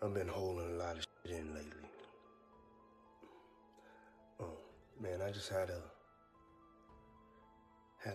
I've been holding a lot of shit in lately. Man, I just had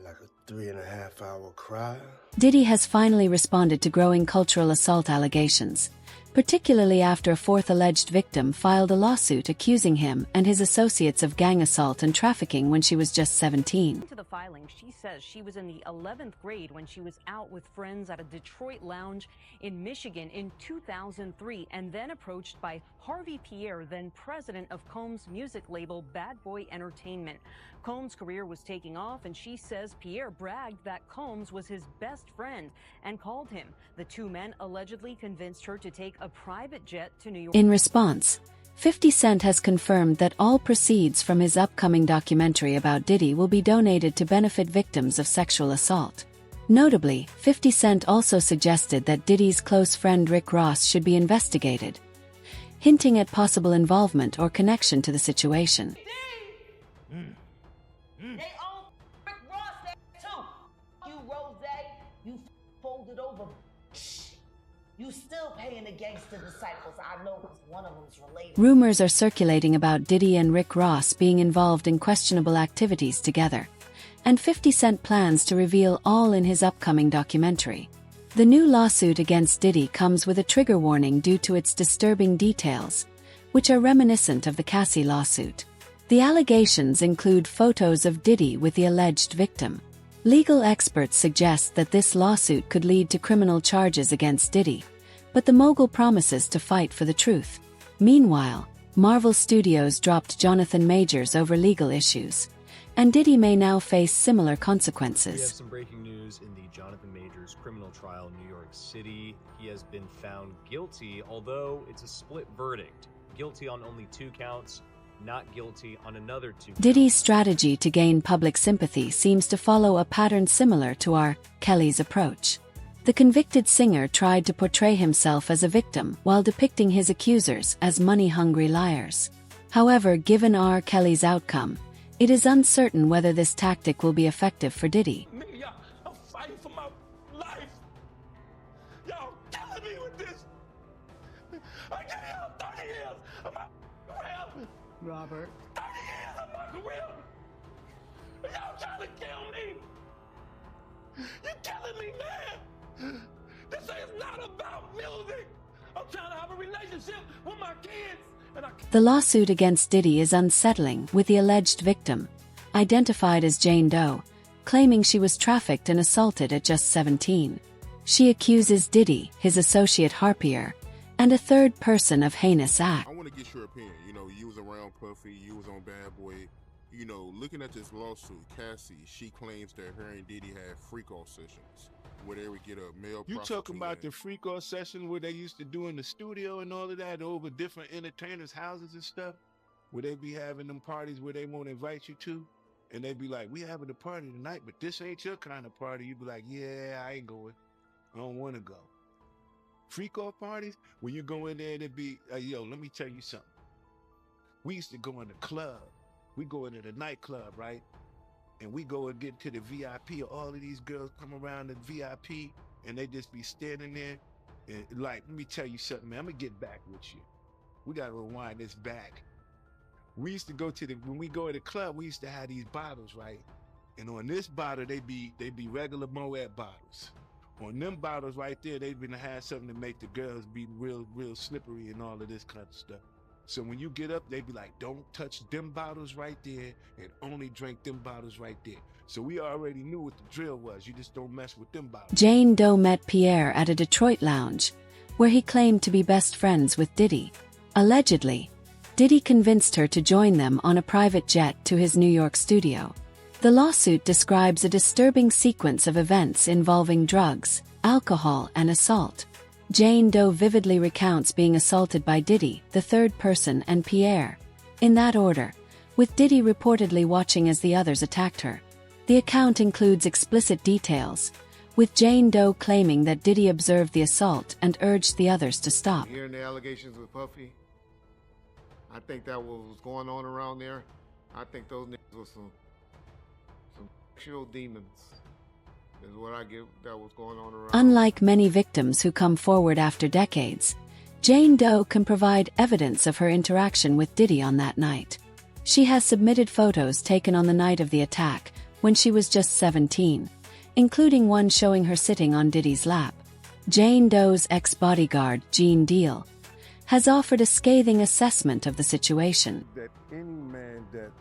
like a 3.5 hour cry. Diddy has finally responded to growing cultural assault allegations, particularly after a fourth alleged victim filed a lawsuit accusing him and his associates of gang assault and trafficking when she was just 17. To the filing, she says she was in the 11th grade when she was out with friends at a Detroit lounge in Michigan in 2003 and then approached by Harvey Pierre, then president of Combs' music label Bad Boy Entertainment. Combs' career was taking off, and she says Pierre bragged that Combs was his best friend and called him. The two men allegedly convinced her to take a private jet to New York. In response, 50 Cent has confirmed that all proceeds from his upcoming documentary about Diddy will be donated to benefit victims of sexual assault. Notably, 50 Cent also suggested that Diddy's close friend Rick Ross should be investigated, hinting at possible involvement or connection to the situation. They own Rick Ross too. You Rose, you folded over. You still paying the gangster disciples. I know because one of them's related. Rumors are circulating about Diddy and Rick Ross being involved in questionable activities together, and 50 Cent plans to reveal all in his upcoming documentary. The new lawsuit against Diddy comes with a trigger warning due to its disturbing details, which are reminiscent of the Cassie lawsuit. The allegations include photos of Diddy with the alleged victim. Legal experts suggest that this lawsuit could lead to criminal charges against Diddy, but the mogul promises to fight for the truth. Meanwhile, Marvel Studios dropped Jonathan Majors over legal issues, and Diddy may now face similar consequences. We have some breaking news in the Jonathan Majors criminal trial in New York City. He has been found guilty, although it's a split verdict. Guilty on only 2 counts. Not guilty on another 2 counts. Diddy's strategy to gain public sympathy seems to follow a pattern similar to R. Kelly's approach. The convicted singer tried to portray himself as a victim while depicting his accusers as money-hungry liars. However, given R. Kelly's outcome, it is uncertain whether this tactic will be effective for Diddy. I'm fighting for my life. Y'all killing me with this. I gave y'all 30 years of my career. Robert. 30 years of my career. Y'all trying to kill me. You're killing me, man. This is not about music. I'm trying to have a relationship with my kids. The lawsuit against Diddy is unsettling, with the alleged victim, identified as Jane Doe, claiming she was trafficked and assaulted at just 17. She accuses Diddy, his associate Harpier, and a third person of heinous acts. I want to get your opinion. You was around Puffy, you was on Bad Boy. Looking at this lawsuit, Cassie, she claims that her and Diddy had freak-off sessions where they would get a male You prostitute talking about in. the freak-off session where they used to do in the studio and all of that over different entertainers' houses and stuff? Where they be having them parties where they won't invite you to? And they be like, we having a party tonight, but this ain't your kind of party. You be like, yeah, I ain't going. I don't want to go. Freak-off parties, when you go in there, they be, yo, let me tell you something. We used to go in the club. We go into the nightclub, right? And we go and get to the VIP. All of these girls come around the VIP and they just be standing there. And like, let me tell you something, man. I'm gonna get back with you. We gotta rewind this back. We used to go to when we go to the club, we used to have these bottles, right? And on this bottle, they be regular Moet bottles. On them bottles right there, they been have something to make the girls be real slippery and all of this kind of stuff. So when you get up, they be like, don't touch them bottles right there and only drink them bottles right there. So we already knew what the drill was. You just don't mess with them bottles. Jane Doe met Pierre at a Detroit lounge, where he claimed to be best friends with Diddy. Allegedly, Diddy convinced her to join them on a private jet to his New York studio. The lawsuit describes a disturbing sequence of events involving drugs, alcohol, and assault. Jane Doe vividly recounts being assaulted by Diddy, the third person, and Pierre, in that order, with Diddy reportedly watching as the others attacked her. The account includes explicit details, with Jane Doe claiming that Diddy observed the assault and urged the others to stop. Hearing the allegations with Puffy, I think that was going on around there. I think those niggas were some sexual demons. Is what I get that was going on around. Unlike many victims who come forward after decades, Jane Doe can provide evidence of her interaction with Diddy on that night. She has submitted photos taken on the night of the attack, when she was just 17, including one showing her sitting on Diddy's lap. Jane Doe's ex-bodyguard, Gene Deal, has offered a scathing assessment of the situation. That any man that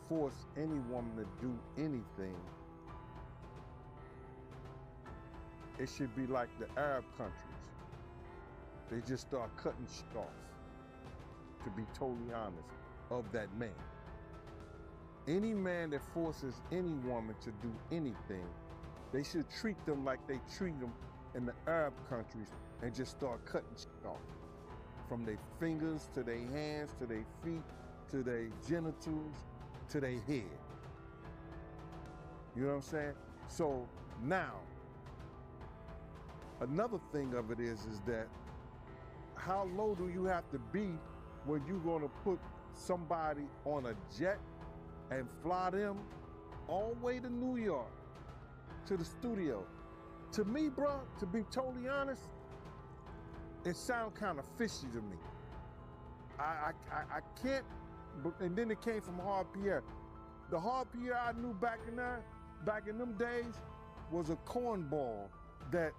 force any woman to do anything, it should be like the Arab countries. They just start cutting shit off, to be totally honest, of that man. Any man that forces any woman to do anything, they should treat them like they treat them in the Arab countries and just start cutting shit off. From their fingers, to their hands, to their feet, to their genitals, to their head. You know what I'm saying? So now, another thing of it is that how low do you have to be when you're gonna put somebody on a jet and fly them all the way to New York, to the studio? To me, bro, to be totally honest, it sounds kind of fishy to me. I can't, and then it came from Hard Pierre. The Hard Pierre I knew back in them days was a cornball that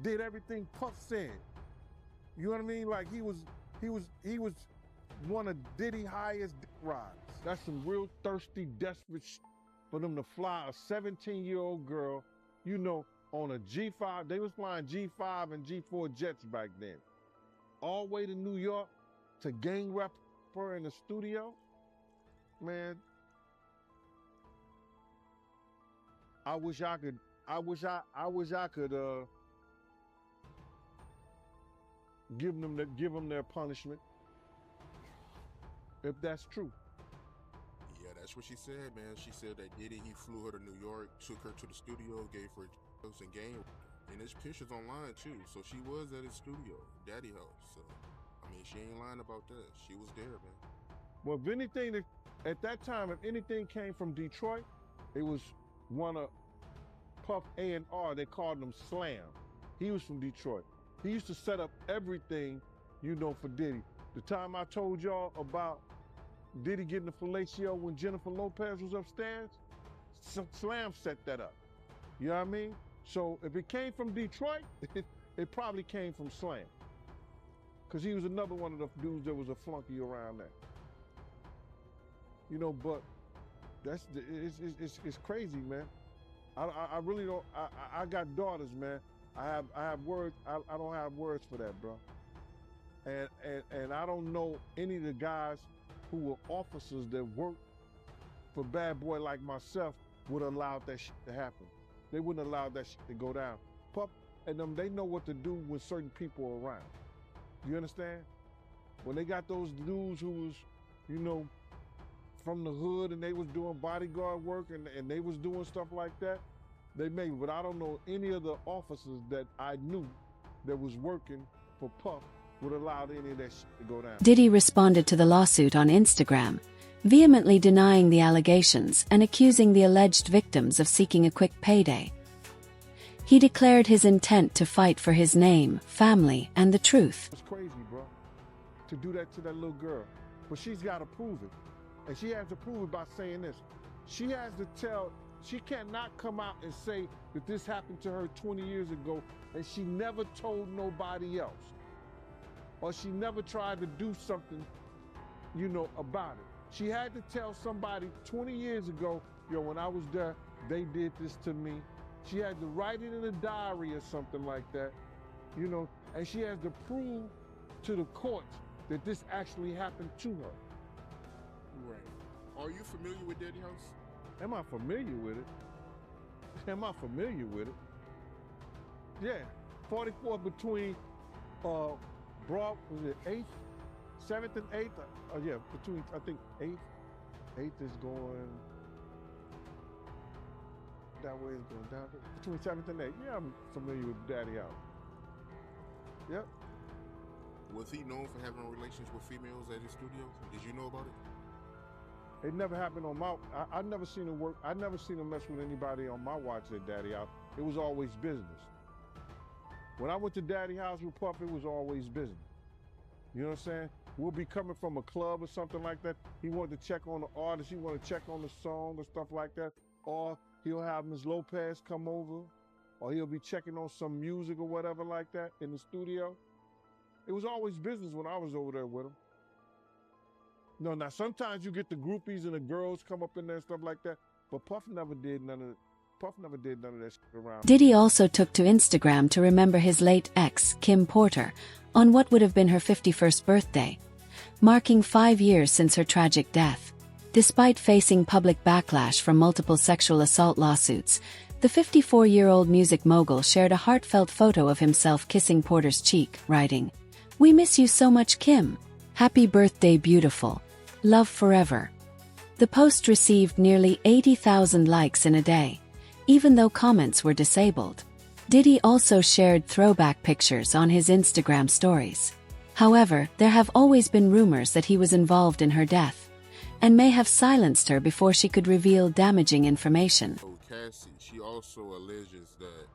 did everything Puff said. You know what I mean? Like he was one of Diddy's highest dick rides. That's some real thirsty, desperate shit for them to fly a 17-year-old girl, you know, on a G5. They was flying G5 and G4 jets back then. All the way to New York to gang rep her in the studio. Man, I wish I could give them their punishment, if that's true. Yeah, that's what she said, man. She said that Diddy, he flew her to New York, took her to the studio, gave her and game. And there's pictures online too. So she was at his studio, Daddy house. So, I mean, she ain't lying about that. She was there, man. Well, if anything, at that time, if anything came from Detroit, it was one of Puff A&R. They called him Slam. He was from Detroit. He used to set up everything, you know, for Diddy. The time I told y'all about Diddy getting the fellatio when Jennifer Lopez was upstairs, Slam set that up. You know what I mean? So if it came from Detroit, it probably came from Slam. Because he was another one of the dudes that was a flunky around there. You know, but it's crazy, man. I really don't, I got daughters, man. I have words, I don't have words for that, bro. And I don't know any of the guys who were officers that worked for Bad Boy like myself would allow that shit to happen. They wouldn't allow that shit to go down. Pup and them, they know what to do when certain people are around. You understand? When they got those dudes who was, you know, from the hood and they was doing bodyguard work and they was doing stuff like that, they may, but I don't know any of the officers that I knew that was working for Puff would allow any of that shit to go down. Diddy responded to the lawsuit on Instagram, vehemently denying the allegations and accusing the alleged victims of seeking a quick payday. He declared his intent to fight for his name, family, and the truth. It's crazy, bro, to do that to that little girl. But she's got to prove it. And she has to prove it by saying this. She has to tell, she cannot come out and say that this happened to her 20 years ago and she never told nobody else. Or she never tried to do something, you know, about it. She had to tell somebody 20 years ago, yo, when I was there, they did this to me. She had to write it in a diary or something like that, you know, and she has to prove to the courts that this actually happened to her. Right. Are you familiar with Daddy House? Am I familiar with it? Am I familiar with it? Yeah, 44th between, Broad, was it 8th, 7th and 8th? Yeah, between, I think 8th. 8th is going, that way is going down. Between 7th and 8th. Yeah, I'm familiar with Daddy House. Yep. Was he known for having relations with females at his studio? Did you know about it? It never happened on my, I never seen him work, I never seen him mess with anybody on my watch at Daddy House. It was always business. When I went to Daddy house with Puff, it was always business. You know what I'm saying? We'll be coming from a club or something like that. He wanted to check on the artist. He wanted to check on the song or stuff like that. Or he'll have Ms. Lopez come over. Or he'll be checking on some music or whatever like that in the studio. It was always business when I was over there with him. No, now sometimes you get the groupies and the girls come up in there and stuff like that. But Puff never did none of that shit around. Diddy also took to Instagram to remember his late ex, Kim Porter, on what would have been her 51st birthday, marking 5 years since her tragic death. Despite facing public backlash from multiple sexual assault lawsuits, the 54-year-old music mogul shared a heartfelt photo of himself kissing Porter's cheek, writing, "We miss you so much, Kim. Happy birthday, beautiful. Love forever." The post received nearly 80,000 likes in a day, even though comments were disabled. Diddy also shared throwback pictures on his Instagram stories. However, there have always been rumors that he was involved in her death, and may have silenced her before she could reveal damaging information. So Cassie, she also alleges that,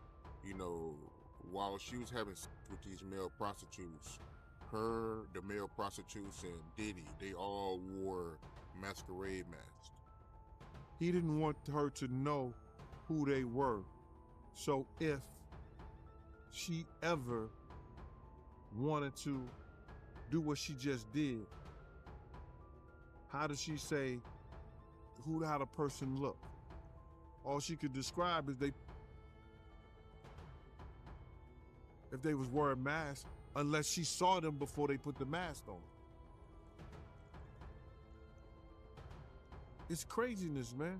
while she was having sex with these male prostitutes, the male prostitutes, and Diddy, they all wore masquerade masks. He didn't want her to know who they were. So if she ever wanted to do what she just did, how does she say how the person looked? All she could describe is if they was wearing masks, unless she saw them before they put the mask on. It's craziness, man.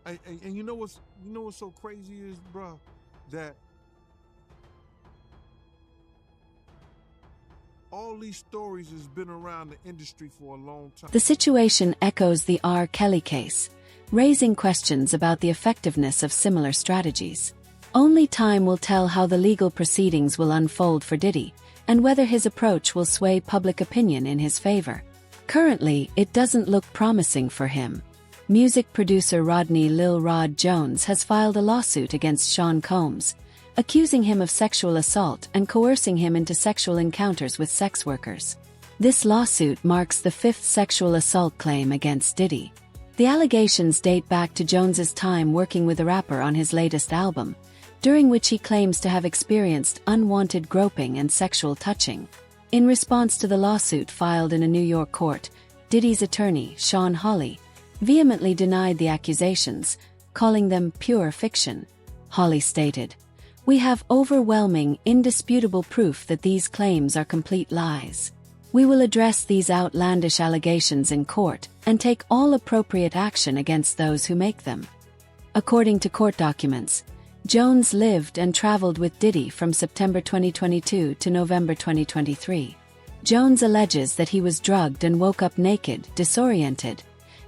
And you know what's so crazy is, bruh, that all these stories has been around the industry for a long time. The situation echoes the R. Kelly case, raising questions about the effectiveness of similar strategies. Only time will tell how the legal proceedings will unfold for Diddy, and whether his approach will sway public opinion in his favor. Currently, it doesn't look promising for him. Music producer Rodney Lil Rod Jones has filed a lawsuit against Sean Combs, accusing him of sexual assault and coercing him into sexual encounters with sex workers. This lawsuit marks the 5th sexual assault claim against Diddy. The allegations date back to Jones's time working with the rapper on his latest album, during which he claims to have experienced unwanted groping and sexual touching. In response to the lawsuit filed in a New York court, Diddy's attorney, Sean Hawley, vehemently denied the accusations, calling them pure fiction. Hawley stated, "We have overwhelming, indisputable proof that these claims are complete lies. We will address these outlandish allegations in court and take all appropriate action against those who make them." According to court documents, Jones lived and traveled with Diddy from September 2022 to November 2023. Jones alleges that he was drugged and woke up naked, disoriented,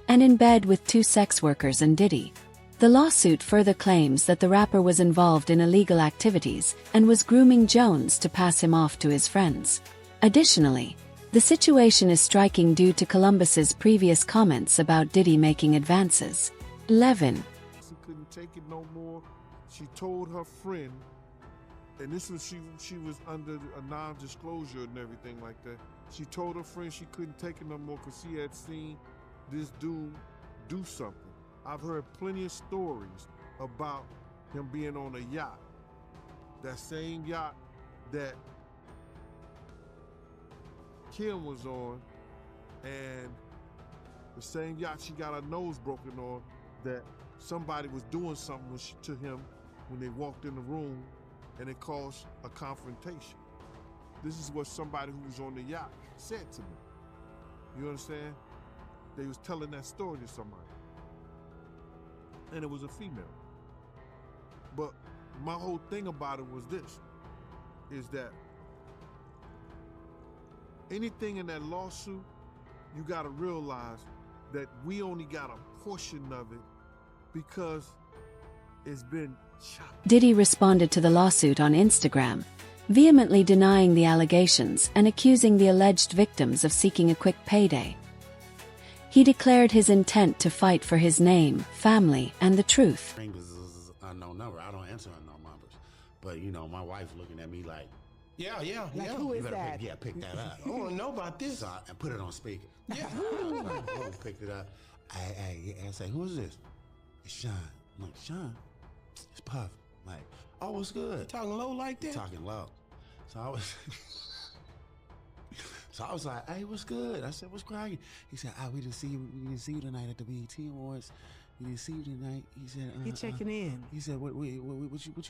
and in bed with 2 sex workers and Diddy. The lawsuit further claims that the rapper was involved in illegal activities and was grooming Jones to pass him off to his friends. Additionally, the situation is striking due to Columbus's previous comments about Diddy making advances. 11. She couldn't take it no more. She told her friend, and this was she was under a non-disclosure and everything like that. She told her friend she couldn't take it no more because she had seen this dude do something. I've heard plenty of stories about him being on a yacht. That same yacht that Kim was on, and the same yacht she got her nose broken on, that somebody was doing something to him when they walked in the room, and it caused a confrontation. This is what somebody who was on the yacht said to me. You understand? They was telling that story to somebody. And it was a female. But my whole thing about it was this, is that anything in that lawsuit, you gotta realize that we only got a portion of it because it's been chopped. Diddy responded to the lawsuit on Instagram, vehemently denying the allegations and accusing the alleged victims of seeking a quick payday. He declared his intent to fight for his name, family, and the truth. This is an unknown number. I don't answer unknown numbers. But you know, my wife looking at me like, Yeah. Who is that? pick that up. I want to know about this. So I put it on speaker. Yeah. I picked it up. I say, who is this? It's Sean. I'm like, Sean? It's Puff. I'm like, oh, what's good? You talking low like that? Talking low. So I was like, hey, what's good? I said, what's cracking? He said, we didn't see you tonight at the BET Awards. We didn't see you tonight. He said, He checking in. He said, what you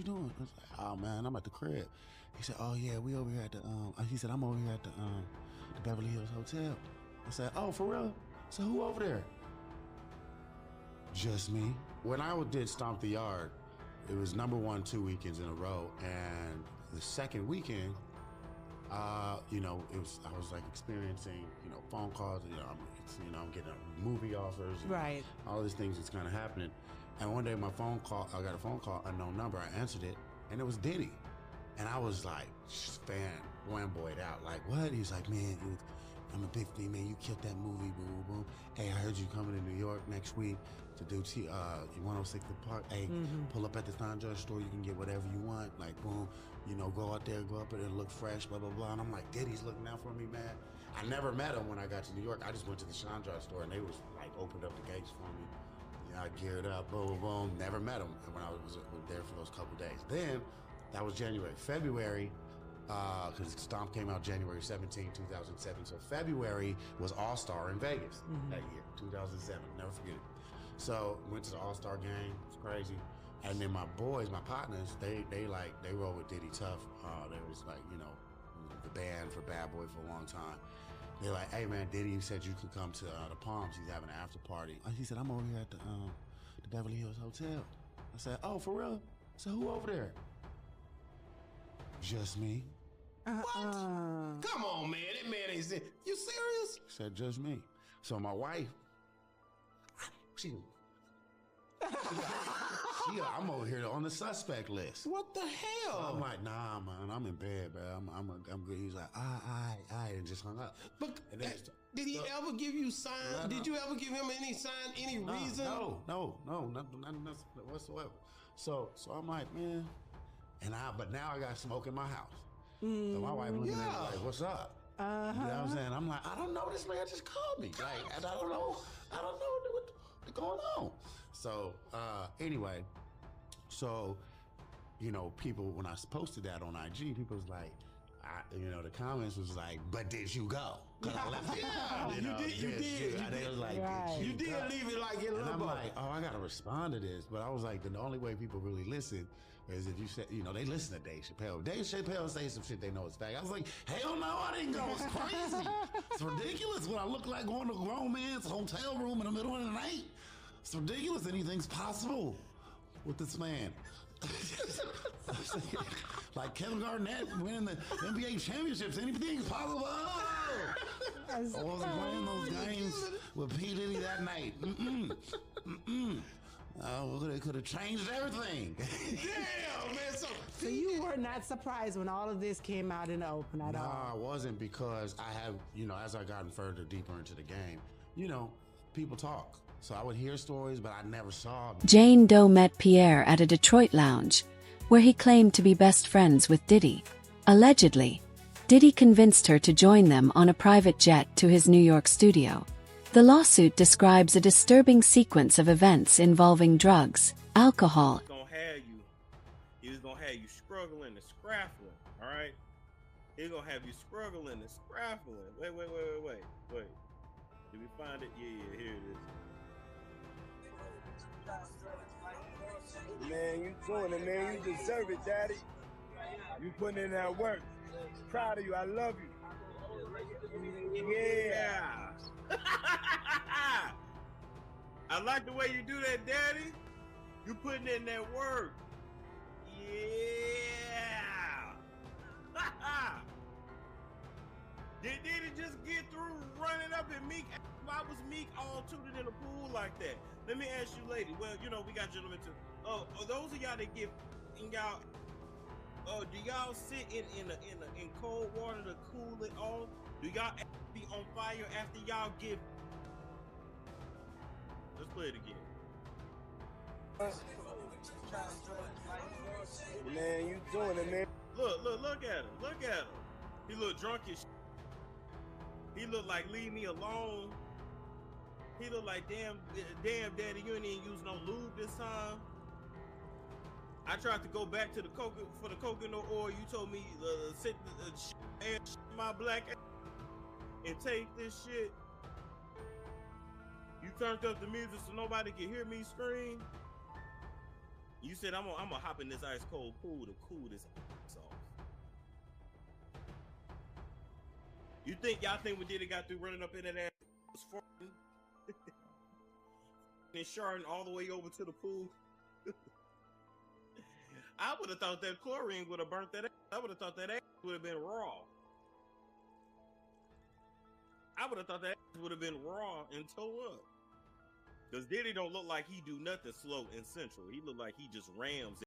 doing? I was like, oh man, I'm at the crib. He said, oh yeah, we over here at the he said, I'm over here at the Beverly Hills Hotel. I said, oh, for real? So who over there? Just me. When I did Stomp the Yard, it was #1 2 weekends in a row, and the second weekend, you know, I was like experiencing, you know, phone calls. I'm getting movie offers. Right. All these things that's kind of happening. And one day I got a phone call, unknown number. I answered it, and it was Diddy. And I was like, fanboyed out. Like, what? He's like, man, I'm a big fan, man. You killed that movie, boom, boom, boom. Hey, I heard you coming to New York next week to do 106 The Park. Hey, pull up at the Sandra store. You can get whatever you want. Like, boom, you know, go out there, go up there and look fresh, blah, blah, blah. And I'm like, Diddy's looking out for me, man. I never met him when I got to New York. I just went to the Chandra store and they was like, opened up the gates for me. You know, I geared up, boom, boom. Never met him when I was there for those couple days. Then, that was January. February, because Stomp came out January 17, 2007. So February was All-Star in Vegas that year, 2007. Never forget it. So went to the All-Star game. It's crazy. And then my boys, my partners, they roll with Diddy tough. They was like, you know, the band for Bad Boy for a long time. They're like, hey man, Diddy said you could come to the Palms. He's having an after party. He said, I'm over here at the Beverly Hills Hotel. I said, oh, for real? So who over there? Just me. What? Come on, man. That man ain't saying. You serious? Said just me. So my wife, I'm over here on the suspect list. What the hell? So I'm like, nah, man, I'm in bed, bro. I'm good. He's like, and just hung up. But did he ever give you sign? No. Did you ever give him any sign, any reason? No, nothing whatsoever. So I'm like, man, but now I got smoke in my house. So my wife looking at me like, what's up? You know what I'm saying? I'm like, I don't know. This man just called me. Like, and I don't know what's going on. So anyway, you know, people, when I posted that on IG, people was like, you know, the comments was like, but did you go? Because I left it. You did. They was like, you did leave it like in limbo. And I'm like, oh, I got to respond to this. But I was like, the only way people really listen is if you say, you know, they listen to Dave Chappelle. Dave Chappelle say some shit they know it's fact. I was like, hell no, I didn't go. It's crazy. It's ridiculous what I look like going to a grown man's hotel room in the middle of the night. It's ridiculous. Anything's possible with this man. Like Kevin Garnett winning the NBA championships. Anything's possible. I wasn't playing those games with P. Diddy that night. It could have changed everything. Damn, man. So you were not surprised when all of this came out in the open at all? No, I wasn't, because I have, you know, as I gotten further deeper into the game, you know, people talk. So I would hear stories, but I never saw them. Jane Doe met Pierre at a Detroit lounge, where he claimed to be best friends with Diddy. Allegedly, Diddy convinced her to join them on a private jet to his New York studio. The lawsuit describes a disturbing sequence of events involving drugs, alcohol. He's gonna have you struggling and scrappling, all right? He's gonna have you struggling and scrappling. Wait. Did we find it? Yeah, here it is. Man, you doing it, man. You deserve it, Daddy. You putting in that work. Proud of you. I love you. Yeah. I like the way you do that, Daddy. You putting in that work. Yeah. Did it just get through running up at Meek? Why was Meek all tooted in the pool like that? Let me ask you, lady. Well, you know, we got gentlemen too. Those of y'all that get in y'all, do y'all sit in cold water to cool it off? Do y'all be on fire after y'all get? Let's play it again. Man, you doing it, man. Look at him. Look at him. He look drunk as shit. He look like leave me alone. He look like damn daddy, you ain't even use no lube this time. I tried to go back to the coconut oil. You told me sit my black ass and take this shit. You turned up the music so nobody can hear me scream. You said I'm gonna hop in this ice cold pool to cool this ass off. Y'all think when Diddy got through running up in that ass was farting and sharding all the way over to the pool? I would have thought that chlorine would have burnt that ass. I would have thought that ass would have been raw. I would have thought that ass would have been raw and toe up. Because Diddy don't look like he do nothing slow and central. He look like he just rams